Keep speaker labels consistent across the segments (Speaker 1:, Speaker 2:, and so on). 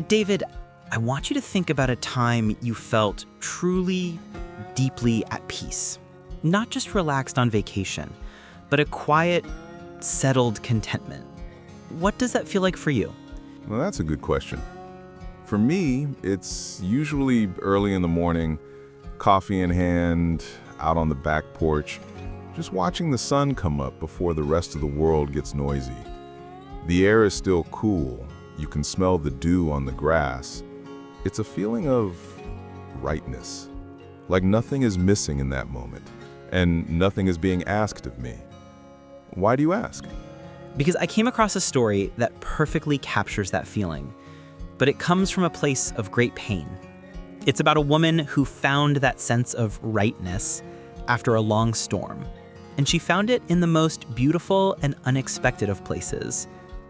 Speaker 1: David, I want you to think about a time you felt truly, deeply at peace. Not just relaxed on vacation, but a quiet, settled contentment. What does that feel like for you?
Speaker 2: Well, that's a good question. For me, it's usually early in the morning, coffee in hand, out on the back porch, just watching the sun come up before the rest of the world gets noisy. The air is still cool. You can smell the dew on the grass. It's a feeling of rightness, like nothing is missing in that moment, and nothing is being asked of me. Why do you ask?
Speaker 1: Because I came across a story that perfectly captures that feeling, but it comes from a place of great pain. It's about a woman who found that sense of rightness after a long storm, and she found it in the most beautiful and unexpected of places,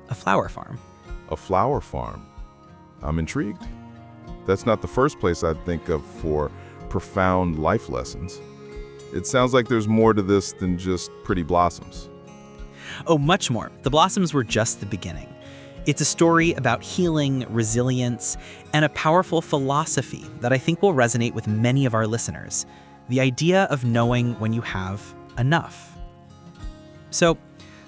Speaker 1: a flower farm.
Speaker 2: A flower farm? I'm intrigued. That's not the first place I'd think of for profound life lessons. It sounds like there's more to this than just pretty blossoms.
Speaker 1: Oh, much more. The blossoms were just the beginning. It's a story about healing, resilience, and a powerful philosophy that I think will resonate with many of our listeners. The idea of knowing when you have enough. So,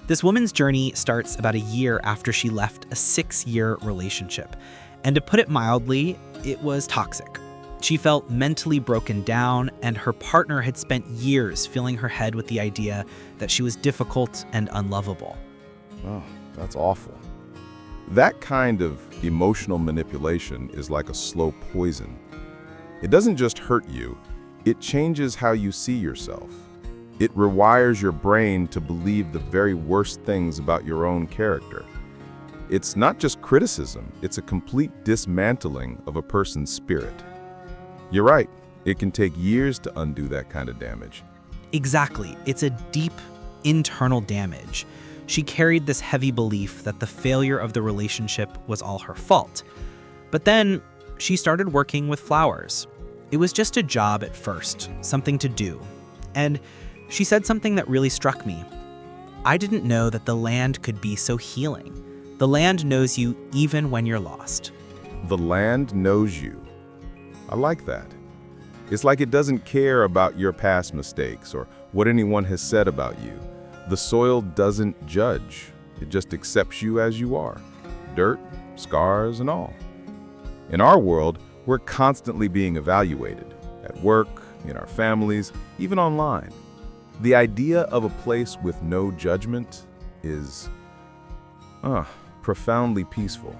Speaker 1: this woman's journey starts about a year after she left a 6-year relationship. And to put it mildly, it was toxic. She felt mentally broken down, and her partner had spent years filling her head with the idea that she was difficult and unlovable.
Speaker 2: Oh, that's awful. That kind of emotional manipulation is like a slow poison. It doesn't just hurt you, it changes how you see yourself. It rewires your brain to believe the very worst things about your own character. It's not just criticism, it's a complete dismantling of a person's spirit. You're right, it can take years to undo that kind of damage.
Speaker 1: Exactly. It's a deep internal damage. She carried this heavy belief that the failure of the relationship was all her fault. But then she started working with flowers. It was just a job at first, something to do. And she said something that really struck me. I didn't know that the land could be so healing. The land knows you even when you're lost.
Speaker 2: The land knows you. I like that. It's like it doesn't care about your past mistakes or what anyone has said about you. The soil doesn't judge. It just accepts you as you are. Dirt, scars, and all. In our world, we're constantly being evaluated. At work, in our families, even online. The idea of a place with no judgment is profoundly peaceful.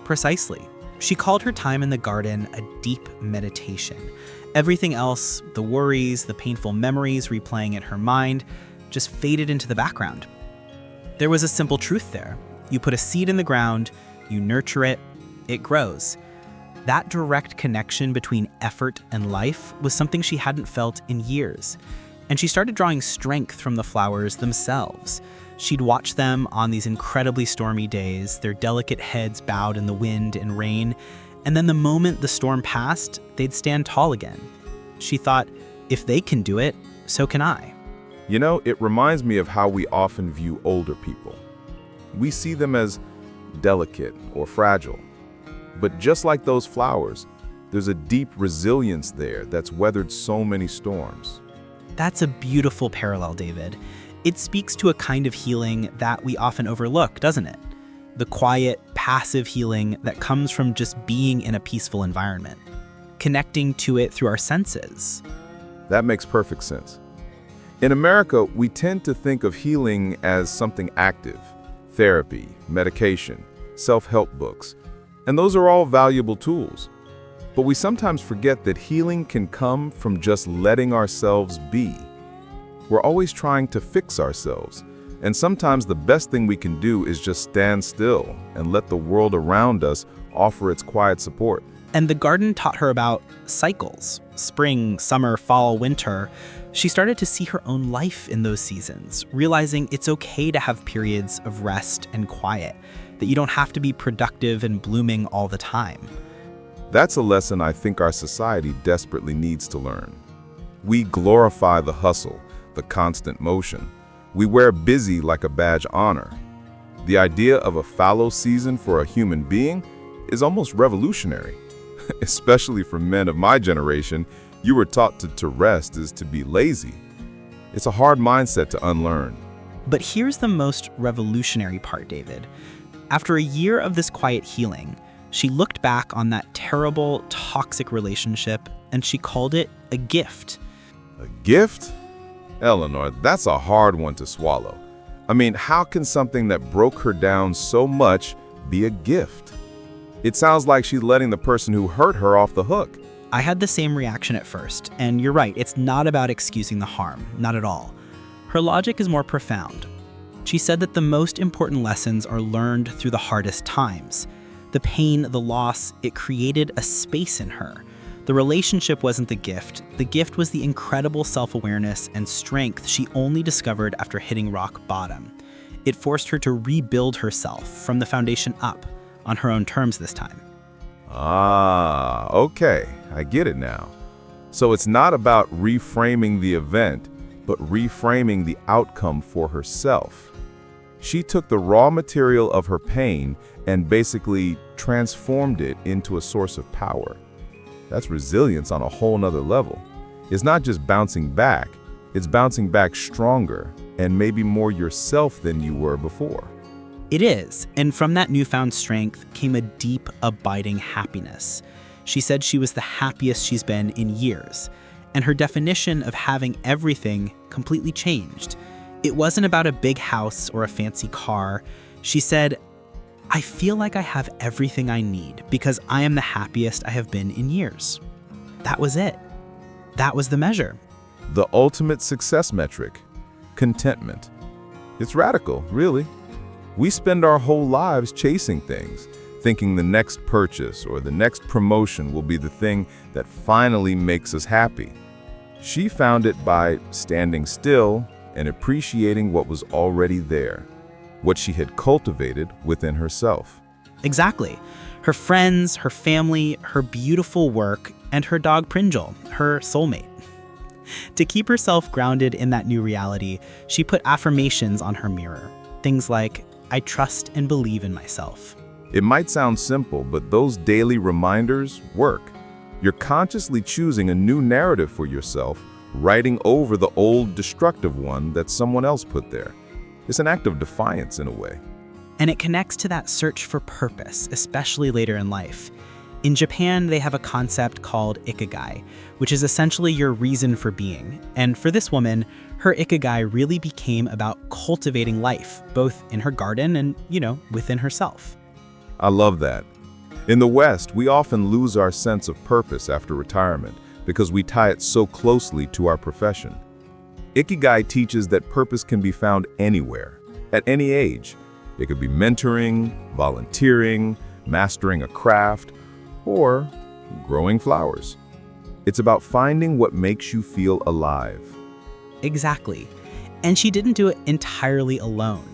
Speaker 1: Precisely. She called her time in the garden a deep meditation. Everything else, the worries, the painful memories replaying in her mind, just faded into the background. There was a simple truth there. You put a seed in the ground, you nurture it, it grows. That direct connection between effort and life was something she hadn't felt in years. And she started drawing strength from the flowers themselves. She'd watch them on these incredibly stormy days, their delicate heads bowed in the wind and rain, and then the moment the storm passed, they'd stand tall again. She thought, if they can do it, so can I.
Speaker 2: You know, it reminds me of how we often view older people. We see them as delicate or fragile. But just like those flowers, there's a deep resilience there that's weathered so many storms.
Speaker 1: That's a beautiful parallel, David. It speaks to a kind of healing that we often overlook, doesn't it? The quiet, passive healing that comes from just being in a peaceful environment, connecting to it through our senses.
Speaker 2: That makes perfect sense. In America, we tend to think of healing as something active: therapy, medication, self-help books, and those are all valuable tools. But we sometimes forget that healing can come from just letting ourselves be. We're always trying to fix ourselves, and sometimes the best thing we can do is just stand still and let the world around us offer its quiet support.
Speaker 1: And the garden taught her about cycles: spring, summer, fall, winter. She started to see her own life in those seasons, realizing it's okay to have periods of rest and quiet, that you don't have to be productive and blooming all the time.
Speaker 2: That's a lesson I think our society desperately needs to learn. We glorify the hustle, the constant motion. We wear busy like a badge of honor. The idea of a fallow season for a human being, is almost revolutionary. Especially for men of my generation, you were taught to rest is to be lazy. It's a hard mindset to unlearn.
Speaker 1: But here's the most revolutionary part, David. After a year of this quiet healing, she looked back on that terrible, toxic relationship and she called it a gift.
Speaker 2: A gift? Eleanor, that's a hard one to swallow. I mean, how can something that broke her down so much be a gift? It sounds like she's letting the person who hurt her off the hook.
Speaker 1: I had the same reaction at first, and you're right, it's not about excusing the harm, not at all. Her logic is more profound. She said that the most important lessons are learned through the hardest times. The pain, the loss, it created a space in her. The relationship wasn't the gift was the incredible self-awareness and strength she only discovered after hitting rock bottom. It forced her to rebuild herself from the foundation up, on her own terms this time.
Speaker 2: Ah, okay, I get it now. So it's not about reframing the event, but reframing the outcome for herself. She took the raw material of her pain and basically transformed it into a source of power. That's resilience on a whole nother level. It's not just bouncing back, it's bouncing back stronger and maybe more yourself than you were before.
Speaker 1: It is, and from that newfound strength came a deep, abiding happiness. She said she was the happiest she's been in years, and her definition of having everything completely changed. It wasn't about a big house or a fancy car. She said, "I feel like I have everything I need because I am the happiest I have been in years." That was it. That was the measure.
Speaker 2: The ultimate success metric, contentment. It's radical, really. We spend our whole lives chasing things, thinking the next purchase or the next promotion will be the thing that finally makes us happy. She found it by standing still and appreciating what was already there, what she had cultivated within herself.
Speaker 1: Exactly. Her friends, her family, her beautiful work, and her dog Pringle, her soulmate. To keep herself grounded in that new reality, she put affirmations on her mirror. Things like, "I trust and believe in myself."
Speaker 2: It might sound simple, but those daily reminders work. You're consciously choosing a new narrative for yourself, writing over the old destructive one that someone else put there. It's an act of defiance in a way.
Speaker 1: And it connects to that search for purpose, especially later in life. In Japan, they have a concept called Ikigai, which is essentially your reason for being. And for this woman, her Ikigai really became about cultivating life, both in her garden and, within herself.
Speaker 2: I love that. In the West, we often lose our sense of purpose after retirement because we tie it so closely to our profession. Ikigai teaches that purpose can be found anywhere, at any age. It could be mentoring, volunteering, mastering a craft, or growing flowers. It's about finding what makes you feel alive.
Speaker 1: Exactly. And she didn't do it entirely alone.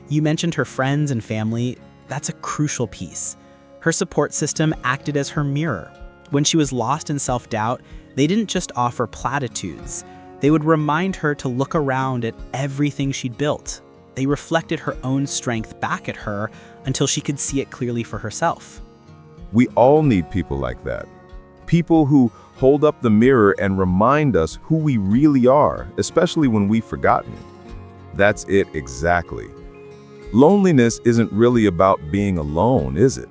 Speaker 1: You mentioned her friends and family. That's a crucial piece. Her support system acted as her mirror. When she was lost in self-doubt, they didn't just offer platitudes. They would remind her to look around at everything she'd built. They reflected her own strength back at her until she could see it clearly for herself.
Speaker 2: We all need people like that. People who hold up the mirror and remind us who we really are, especially when we've forgotten. That's it exactly. Loneliness isn't really about being alone, is it?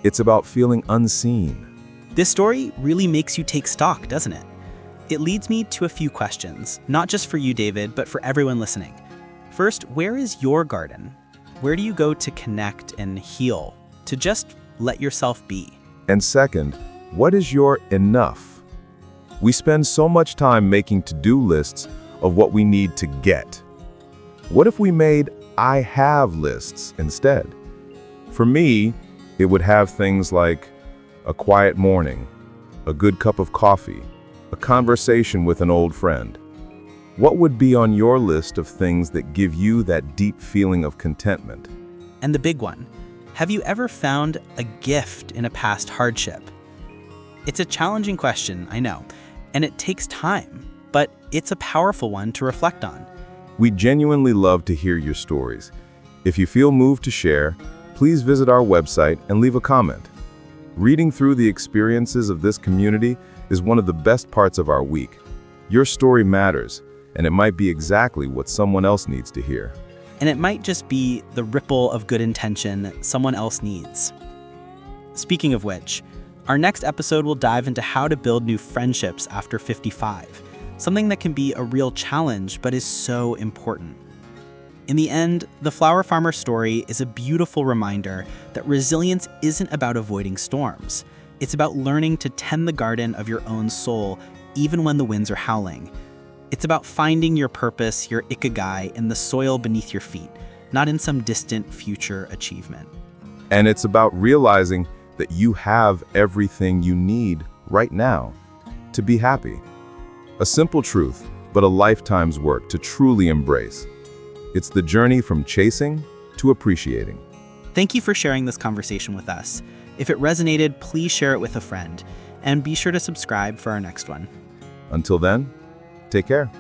Speaker 2: It's about feeling unseen.
Speaker 1: This story really makes you take stock, doesn't it? It leads me to a few questions, not just for you, David, but for everyone listening. First, where is your garden? Where do you go to connect and heal, to just let yourself be?
Speaker 2: And second, what is your enough? We spend so much time making to-do lists of what we need to get. What if we made I have lists instead? For me, it would have things like a quiet morning, a good cup of coffee, a conversation with an old friend. What would be on your list of things that give you that deep feeling of contentment?
Speaker 1: And the big one, have you ever found a gift in a past hardship? It's a challenging question, I know, and it takes time, but it's a powerful one to reflect on.
Speaker 2: We genuinely love to hear your stories. If you feel moved to share, please visit our website and leave a comment. Reading through the experiences of this community is one of the best parts of our week. Your story matters, and it might be exactly what someone else needs to hear.
Speaker 1: And it might just be the ripple of good intention someone else needs. Speaking of which, our next episode will dive into how to build new friendships after 55, something that can be a real challenge but is so important. In the end, the flower farmer story is a beautiful reminder that resilience isn't about avoiding storms. It's about learning to tend the garden of your own soul even when the winds are howling. It's about finding your purpose, your Ikigai, in the soil beneath your feet, not in some distant future achievement.
Speaker 2: And it's about realizing that you have everything you need right now to be happy. A simple truth, but a lifetime's work to truly embrace. It's the journey from chasing to appreciating.
Speaker 1: Thank you for sharing this conversation with us. If it resonated, please share it with a friend. And be sure to subscribe for our next one.
Speaker 2: Until then, take care.